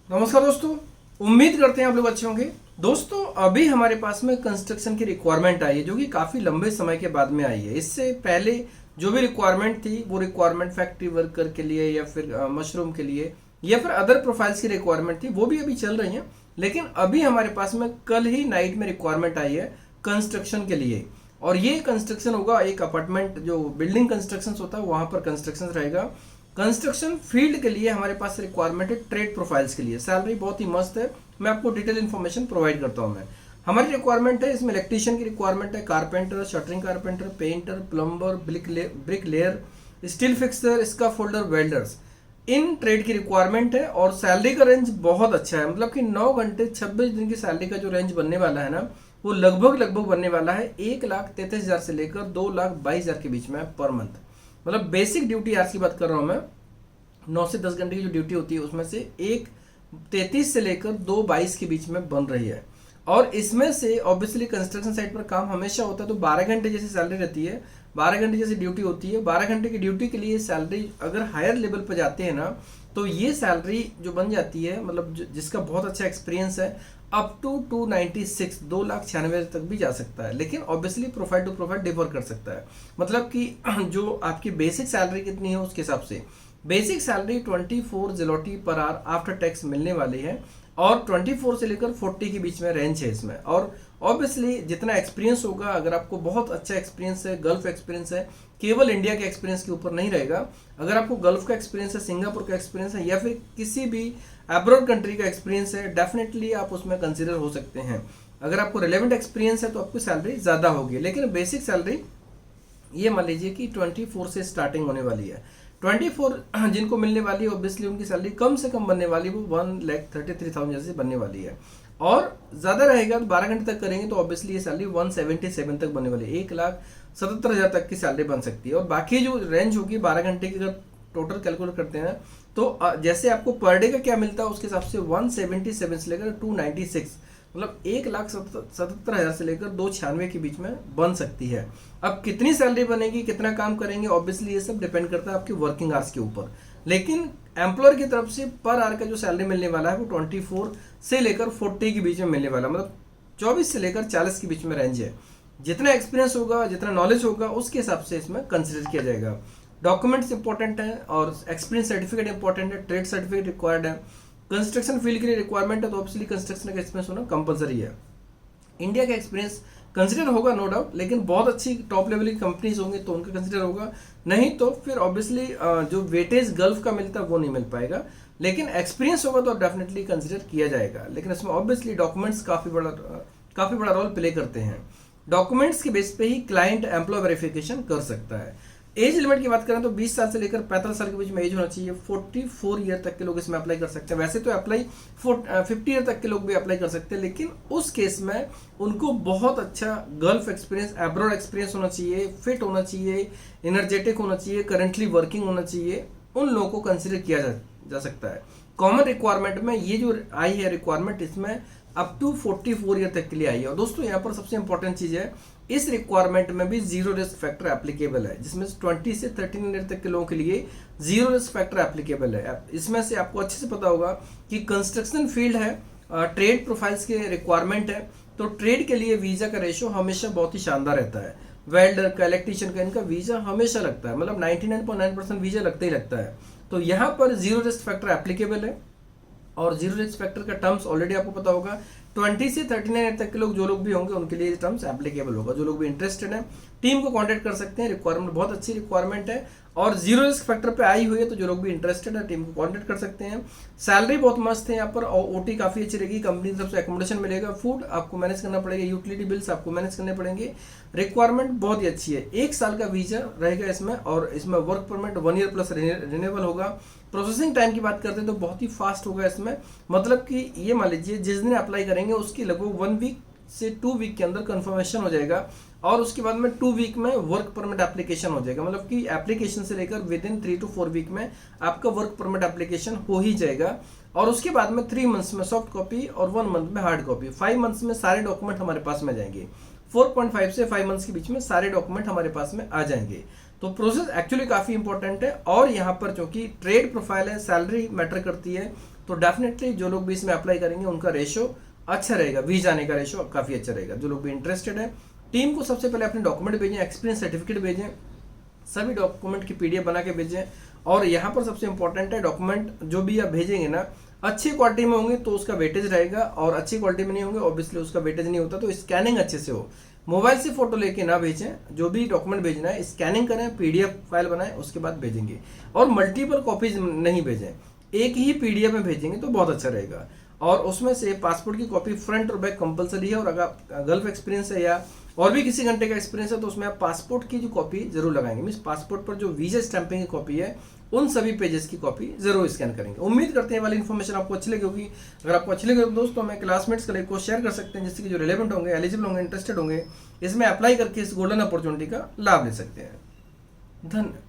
नमस्कार दोस्तों। उम्मीद करते हैं आप लोग अच्छे होंगे। दोस्तों अभी हमारे पास में कंस्ट्रक्शन की रिक्वायरमेंट आई है जो कि काफ़ी लंबे समय के बाद में आई है। इससे पहले जो भी रिक्वायरमेंट थी वो रिक्वायरमेंट फैक्ट्री वर्कर के लिए या फिर मशरूम के लिए या फिर अदर प्रोफाइल्स की रिक्वायरमेंट थी, वो भी अभी चल रही हैं। लेकिन अभी हमारे पास में कल ही नाइट में रिक्वायरमेंट आई है कंस्ट्रक्शन के लिए, और ये कंस्ट्रक्शन होगा एक अपार्टमेंट जो बिल्डिंग कंस्ट्रक्शन होता है वहां पर कंस्ट्रक्शन रहेगा। कंस्ट्रक्शन फील्ड के लिए हमारे पास रिक्वायरमेंट है ट्रेड प्रोफाइल्स के लिए। सैलरी बहुत ही मस्त है, मैं आपको डिटेल इन्फॉर्मेशन प्रोवाइड करता हूँ। मैं हमारी रिक्वायरमेंट है, इसमें इलेक्ट्रीशियन की रिक्वायरमेंट है, carpenter, shuttering carpenter, painter, plumber, brick layer, steel fixer, scaffolder, welders, in trade की रिक्वायरमेंट है। और सैलरी का रेंज बहुत अच्छा है, मतलब कि 9 घंटे 26 दिन की सैलरी का जो रेंज बनने वाला है ना, वो लगभग बनने वाला है 1,33,000 से लेकर 2,22,000 के बीच में पर मंथ। मतलब बेसिक ड्यूटी आवर्स की बात कर रहा हूं मैं, 9 से 10 घंटे की जो ड्यूटी होती है उसमें से 1,33 से लेकर 2,22 के बीच में बन रही है। और इसमें से ऑब्वियसली कंस्ट्रक्शन साइट पर काम हमेशा होता है, तो 12 घंटे जैसी सैलरी रहती है, 12 घंटे जैसी ड्यूटी होती है। 12 घंटे की ड्यूटी के लिए सैलरी अगर हायर लेवल पर जाते हैं ना, तो ये सैलरी जो बन जाती है, मतलब जिसका बहुत अच्छा एक्सपीरियंस है, अप टू 296 2,96,000 तक भी जा सकता है। लेकिन obviously profile to profile differ कर सकता है, मतलब कि जो आपकी बेसिक सैलरी कितनी है उसके हिसाब से। Basic salary 24 ज़लोटी per hour after tax मिलने वाली है, और 24 से लेकर 40 के बीच में रेंज है इसमें। और ऑब्वियसली जितना एक्सपीरियंस होगा, अगर आपको बहुत अच्छा एक्सपीरियंस है, गल्फ एक्सपीरियंस है, केवल इंडिया के एक्सपीरियंस के ऊपर नहीं रहेगा, अगर आपको गल्फ का एक्सपीरियंस है, सिंगापुर का एक्सपीरियंस है, या फिर किसी भी अब्रॉड कंट्री का एक्सपीरियंस है, डेफिनेटली आप उसमें कंसिडर हो सकते हैं। अगर आपको रिलेवेंट एक्सपीरियंस है तो आपकी सैलरी ज़्यादा होगी। लेकिन बेसिक सैलरी ये मान लीजिए कि 24 से स्टार्टिंग होने वाली है। 24 जिनको मिलने वाली है, ऑब्वियसली उनकी सैलरी कम से कम बनने वाली, वो 1,33,000 जैसे बनने वाली है। और ज़्यादा रहेगा तो 12 घंटे तक करेंगे तो ऑब्वियसली ये सैलरी 177 तक बनने वाली है, 1,77,000 तक की सैलरी बन सकती है। और बाकी जो रेंज होगी 12 घंटे की, अगर टोटल कैलकुलेट करते हैं तो जैसे आपको पर डे का क्या मिलता है उसके हिसाब से 177 से लेकर 296, मतलब 1,77,000 से लेकर 296 के बीच में बन सकती है। अब कितनी सैलरी बनेगी, कितना काम करेंगे, ऑब्वियसली ये सब डिपेंड करता है आपके वर्किंग आवर्स के ऊपर। लेकिन एम्प्लॉयर की तरफ से पर आवर का जो सैलरी मिलने वाला है वो 24 से लेकर 40 के बीच में मिलने वाला, मतलब 24 से लेकर 40 के बीच में रेंज है। जितना एक्सपीरियंस होगा, जितना नॉलेज होगा, उसके हिसाब से इसमें कंसिडर किया जाएगा। डॉक्यूमेंट्स इंपॉर्टेंट है और एक्सपीरियंस सर्टिफिकेट इंपॉर्टेंट है, ट्रेड सर्टिफिकेट रिक्वायर्ड है। कंस्ट्रक्शन फील्ड के लिए रिक्वायरमेंट है तो ऑब्वियसली कंस्ट्रक्शन का एक्सपीरियंस होना कंपलसरी है। इंडिया का एक्सपीरियंस कंसिडर होगा नो डाउट, लेकिन बहुत अच्छी टॉप लेवल की कंपनीज होंगी तो उनका कंसिडर होगा, नहीं तो फिर ऑब्वियसली जो वेटेज गल्फ का मिलता है वो नहीं मिल पाएगा। लेकिन एक्सपीरियंस होगा तो डेफिनेटली कंसिडर किया जाएगा। लेकिन इसमें ऑब्वियसली डॉक्यूमेंट्स काफ़ी बड़ा रोल प्ले करते हैं। डॉक्यूमेंट्स के बेस पे ही क्लाइंट एम्प्लॉय वेरिफिकेशन कर सकता है। एज लिमिट की बात करें तो 20 साल से लेकर 45 साल के बीच में एज होना चाहिए। 44 ईयर तक के लोग इसमें अप्लाई कर सकते हैं। वैसे तो अप्लाई 50 ईयर तक के लोग भी अप्लाई कर सकते हैं, लेकिन उस केस में उनको बहुत अच्छा गल्फ एक्सपीरियंस, अब्रॉड एक्सपीरियंस होना चाहिए, फिट होना चाहिए, एनर्जेटिक होना चाहिए, करंटली वर्किंग होना चाहिए। उन लोगों को कंसिडर किया जा सकता है। कॉमन रिक्वायरमेंट में ये जो आई है रिक्वायरमेंट, इसमें अप टू 44 ईयर तक के लिए आई है। और दोस्तों यहाँ पर सबसे इंपॉर्टेंट चीज़ है, इस रिक्वायरमेंट में भी जीरो रिस्क फैक्टर एप्लीकेबल है, जिसमें 20 से 13 ईयर तक के लोगों के लिए जीरो रिस्क फैक्टर एप्लीकेबल है। इसमें से आपको अच्छे से पता होगा कि कंस्ट्रक्शन फील्ड है, ट्रेड प्रोफाइल्स के रिक्वायरमेंट है, तो ट्रेड के लिए वीज़ा का रेशो हमेशा बहुत ही शानदार रहता है। वेल्डर का, इलेक्ट्रीशियन का, इनका वीज़ा हमेशा लगता है, मतलब 99.9% वीज़ा लगता ही लगता है। तो यहाँ पर जीरो रिस्क फैक्टर एप्लीकेबल है। और जीरो रिस्क फैक्टर का टर्म्स ऑलरेडी आपको पता होगा, 20 से 39 ईयर तक के लोग जो लोग भी होंगे उनके लिए टर्म्स एप्लीकेबल होगा। जो लोग भी इंटरेस्टेड हैं टीम को कांटेक्ट कर सकते हैं। रिक्वायरमेंट बहुत अच्छी रिक्वायरमेंट है और जीरो रिस्क फैक्टर पे आई हुई है, तो जो लोग भी इंटरेस्टेड है टीम को कांटेक्ट कर सकते हैं। सैलरी बहुत मस्त है यहाँ पर, और ओटी काफ़ी अच्छी रहेगी। कंपनी की तरफ से एकोमोडेशन मिलेगा, फूड आपको मैनेज करना पड़ेगा, यूटिलिटी बिल्स आपको मैनेज करने पड़ेंगे। रिक्वायरमेंट बहुत ही अच्छी है। 1 साल का वीजा रहेगा इसमें, और इसमें work permit 1 year plus renewable होगा। प्रोसेसिंग टाइम की बात करते हैं तो बहुत ही फास्ट होगा इसमें, मतलब कि ये मान लीजिए जिस दिन अप्लाई करेंगे उसकी लगभग 1 वीक से 2 वीक के अंदर कंफर्मेशन हो जाएगा, और उसके बाद में 2 वीक में वर्क परमिट एप्लीकेशन हो जाएगा। मतलब कि एप्लीकेशन से लेकर विद इन 3 to 4 वीक में आपका वर्क परमिट एप्लीकेशन हो ही जाएगा। और उसके बाद में 3 मंथ्स में सॉफ्ट कॉपी और 1 मंथ में हार्ड कॉपी, 5 मंथ्स में सारे डॉक्यूमेंट हमारे पास में जाएंगे। 4.5 से 5 मंथ्स के बीच में सारे डॉक्यूमेंट हमारे पास में आ जाएंगे। तो प्रोसेस एक्चुअली काफ़ी इंपॉर्टेंट है। और यहाँ पर जो कि ट्रेड प्रोफाइल है, सैलरी मैटर करती है, तो डेफिनेटली जो लोग भी इसमें अप्लाई करेंगे उनका रेशो अच्छा रहेगा, वीजा आने का रेशो काफ़ी अच्छा रहेगा। जो लोग भी इंटरेस्टेड है, टीम को सबसे पहले अपने डॉक्यूमेंट भेजें, एक्सपीरियंस सर्टिफिकेट भेजें, सभी डॉक्यूमेंट की पीडीएफ बना के भेजें। और यहाँ पर सबसे इंपॉर्टेंट है, डॉक्यूमेंट जो भी आप भेजेंगे ना अच्छी क्वालिटी में होंगे तो उसका वेटेज रहेगा, और अच्छी क्वालिटी में नहीं होंगे ऑब्वियसली उसका वेटेज नहीं होता। तो स्कैनिंग अच्छे से हो, मोबाइल से फोटो लेके ना भेजें, जो भी डॉक्यूमेंट भेजना है स्कैनिंग करें, पीडीएफ फाइल बनाएं, उसके बाद भेजेंगे। और मल्टीपल कॉपीज नहीं भेजें, एक ही पीडीएफ में भेजेंगे तो बहुत अच्छा रहेगा। और उसमें से पासपोर्ट की कॉपी फ्रंट और बैक कंपलसरी है। और अगर गल्फ एक्सपीरियंस है या और भी किसी घंटे का एक्सपीरियंस है तो उसमें आप पासपोर्ट की जो कॉपी जरूर लगाएंगे, मीन्स पासपोर्ट पर जो वीजा स्टैंपिंग की कॉपी है उन सभी पेजेस की कॉपी जरूर स्कैन करेंगे। उम्मीद करते हैं वाली इन्फॉर्मेशन आपको अच्छी लगी होगी। अगर आपको अच्छी लगी तो दोस्तों हमें क्लासमेट्स के लिए को शेयर कर सकते हैं, जिससे कि जो रिलेवेंट होंगे, एलिजिबल होंगे, इंटरेस्टेड होंगे, इसमें अप्लाई करके इस गोल्डन अपॉर्चुनिटी का लाभ ले सकते हैं। धन्यवाद।